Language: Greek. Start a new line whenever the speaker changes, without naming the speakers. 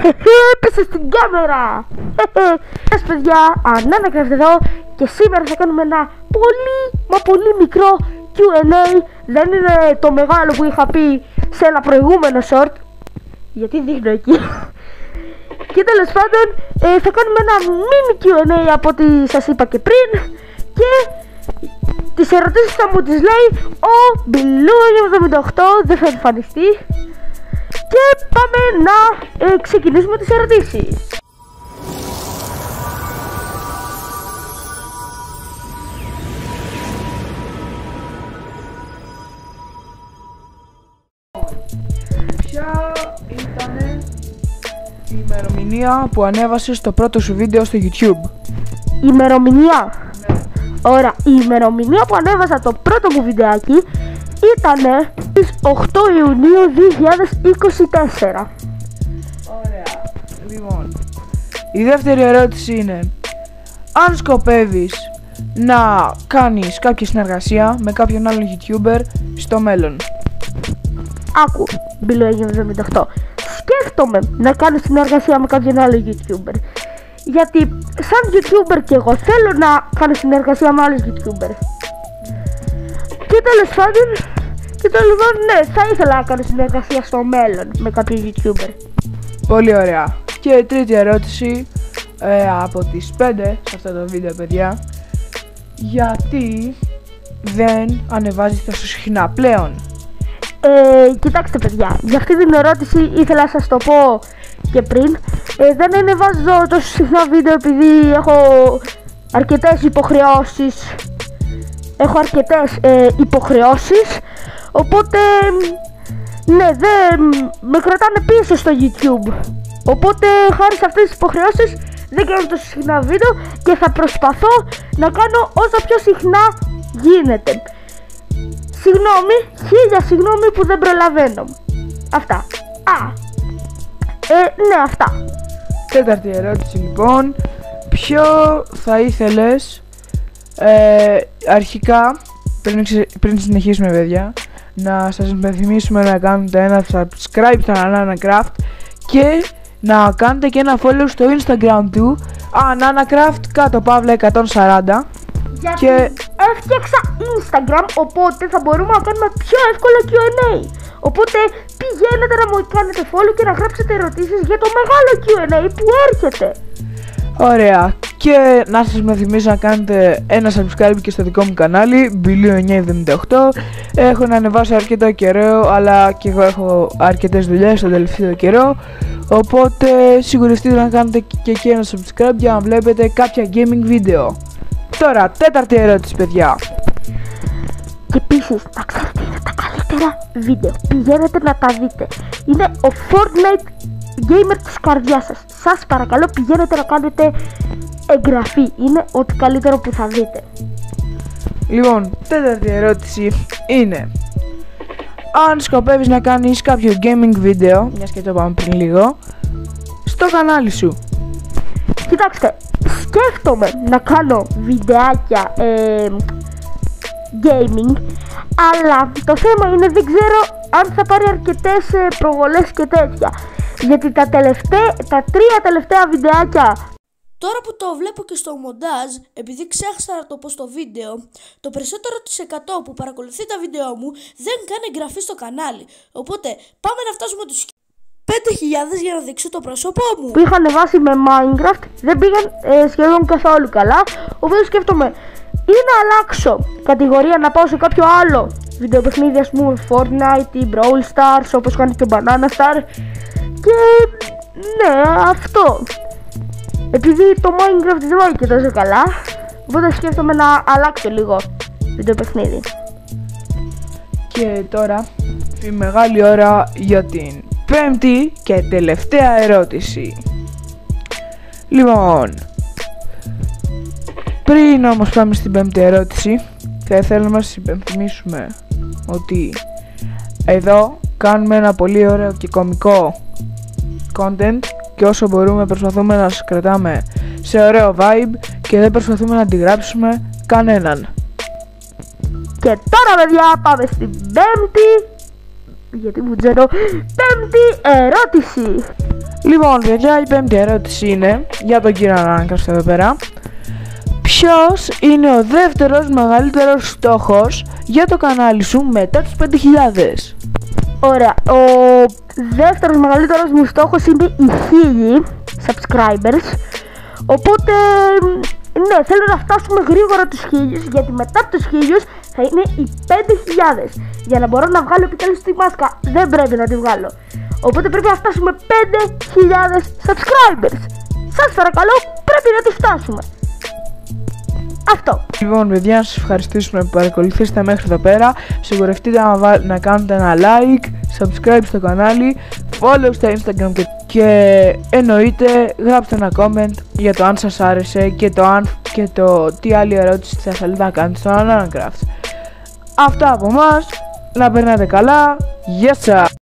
Έπεσε στην κάμερα. Γεια παιδιά, Ανάνακραφτ εδώ και σήμερα θα κάνουμε ένα πολύ μικρό Q&A. Δεν είναι το μεγάλο που είχα πει σε ένα προηγούμενο short, γιατί δείχνω εκεί. Και τέλος πάντων θα κάνουμε ένα mini Q&A από ό,τι σας είπα και πριν. Και τις ερωτήσεις θα μου τις λέει ο Μπιλού78, δεν θα εμφανιστεί. Και πάμε να ξεκινήσουμε τις ερωτήσεις.
Ποια ήτανε η ημερομηνία που ανέβασες το πρώτο σου βίντεο στο YouTube?
Ημερομηνία?
Ναι.
Ωραία, η ημερομηνία που ανέβασα το πρώτο μου βιντεάκι ήτανε στις 8 Ιουνίου 2024.
Ωραία. Λοιπόν, η δεύτερη ερώτηση είναι: αν σκοπεύεις να κάνεις κάποια συνεργασία με κάποιον άλλο YouTuber στο μέλλον?
Άκου, Μπιλού78, σκέφτομαι να κάνω συνεργασία με κάποιον άλλο YouTuber. Γιατί σαν YouTuber και εγώ θέλω να κάνω συνεργασία με άλλους YouTuber. Και τέλος πάντων, ναι, θα ήθελα να κάνω συνεργασία στο μέλλον με κάποιον YouTuber.
Πολύ ωραία. Και τρίτη ερώτηση, από τις 5 σε αυτό το βίντεο, παιδιά: γιατί δεν ανεβάζεις τόσο συχνά πλέον?
Κοιτάξτε παιδιά, για αυτή την ερώτηση ήθελα να σας το πω και πριν. Δεν ανεβάζω τόσο συχνά βίντεο επειδή έχω αρκετές υποχρεώσεις. Οπότε ναι, δεν με κρατάνε πίσω στο YouTube. Οπότε χάρη σε αυτές τις υποχρεώσεις δεν κάνω τόσο συχνά βίντεο και θα προσπαθώ να κάνω όσο πιο συχνά γίνεται. Συγγνώμη που δεν προλαβαίνω. Αυτά. Ναι, αυτά.
Τέταρτη ερώτηση λοιπόν: ποιο θα ήθελες αρχικά, πριν συνεχίσουμε παιδιά, να σας υπενθυμίσουμε να κάνετε ένα subscribe στο Ananacraft και να κάνετε και ένα follow στο Instagram του Ananacraft _140.
Γιατί
και
έφτιαξα Instagram, οπότε θα μπορούμε να κάνουμε πιο εύκολα Q&A. Οπότε πηγαίνετε να μου κάνετε follow και να γράψετε ερωτήσεις για το μεγάλο Q&A που έρχεται.
Ωραία. Και να σας με θυμίσω να κάνετε ένα subscribe και στο δικό μου κανάλι Μπιλού978. Έχω να ανεβάσω αρκετό καιρό, αλλά και εγώ έχω αρκετές δουλειές τον τελευταίο καιρό. Οπότε σιγουριστείτε να κάνετε και εκεί ένα subscribe για να βλέπετε κάποια gaming βίντεο. Τώρα, τέταρτη ερώτηση παιδιά.
Και επίσης, να ξέρετε, είναι τα καλύτερα βίντεο. Πηγαίνετε να τα δείτε. Είναι ο Fortnite gamer της καρδιάς σας. Σας παρακαλώ, πηγαίνετε να κάνετε εγγραφή. Είναι ό,τι καλύτερο που θα δείτε.
Λοιπόν, τέταρτη ερώτηση είναι: αν σκοπεύεις να κάνεις κάποιο gaming βίντεο, μιας και το είπαμε πριν λίγο, στο κανάλι σου?
Κοιτάξτε, σκέφτομαι να κάνω βιντεάκια gaming, αλλά το θέμα είναι δεν ξέρω αν θα πάρει αρκετές προβολές και τέτοια. Γιατί τα 3 τελευταία βιντεάκια,
τώρα που το βλέπω και στο μοντάζ, επειδή ξέχασα να το πω στο βίντεο, το περισσότερο της 100 που παρακολουθεί τα βίντεο μου δεν κάνει εγγραφή στο κανάλι. Οπότε πάμε να φτάσουμε τους 5.000 για να δείξω το πρόσωπό μου.
που είχα ανεβάσει με Minecraft, δεν πήγαν σχεδόν καθόλου καλά. Οπότε σκέφτομαι ή να αλλάξω κατηγορία, να πάω σε κάποιο άλλο βιντεοπαιχνίδι, ας πούμε Fortnite ή Brawl Stars, όπως κάνει και Banana Star. Και ναι, αυτό. Επειδή το Minecraft δεν πάει και τόσο καλά, οπότε σκέφτομαι να αλλάξω λίγο βιντεοπαιχνίδι.
Και τώρα η μεγάλη ώρα για την πέμπτη και τελευταία ερώτηση. Λοιπόν, πριν όμως πάμε στην πέμπτη ερώτηση, θα ήθελα να σας υπενθυμίσουμε ότι εδώ κάνουμε ένα πολύ ωραίο και κωμικό content και όσο μπορούμε προσπαθούμε να σας κρατάμε σε ωραίο vibe και δεν προσπαθούμε να αντιγράψουμε κανέναν.
Και τώρα παιδιά πάμε στην πέμπτη, γιατί μου ξέρω, πέμπτη ερώτηση.
Λοιπόν, παιδιά, η πέμπτη ερώτηση είναι για τον κύριο Ανάνακραφτ εδώ πέρα. Ποιος είναι ο δεύτερος μεγαλύτερος στόχος για το κανάλι σου μετά τους 5.000?
Ωραία, ο δεύτερος μεγαλύτερος μου στόχος είναι οι 1.000 subscribers. Οπότε, ναι, θέλω να φτάσουμε γρήγορα τους 1.000, γιατί μετά από τους 1.000 θα είναι οι 5.000. Για να μπορώ να βγάλω επιτέλους τη μάσκα, δεν πρέπει να τη βγάλω. Οπότε πρέπει να φτάσουμε 5.000 subscribers. Σας παρακαλώ, πρέπει να τη φτάσουμε. Αυτό.
Λοιπόν, παιδιά, να σας ευχαριστήσουμε που παρακολουθήσατε μέχρι εδώ πέρα. Σιγουρευτείτε να κάνετε ένα like, subscribe στο κανάλι, follow στο Instagram και εννοείται γράψτε ένα comment για το αν σας άρεσε και το τι άλλη ερώτηση θα θέλετε να κάνετε στον Ananacraft. Αυτά από εμάς, να περνάτε καλά, γεια σας!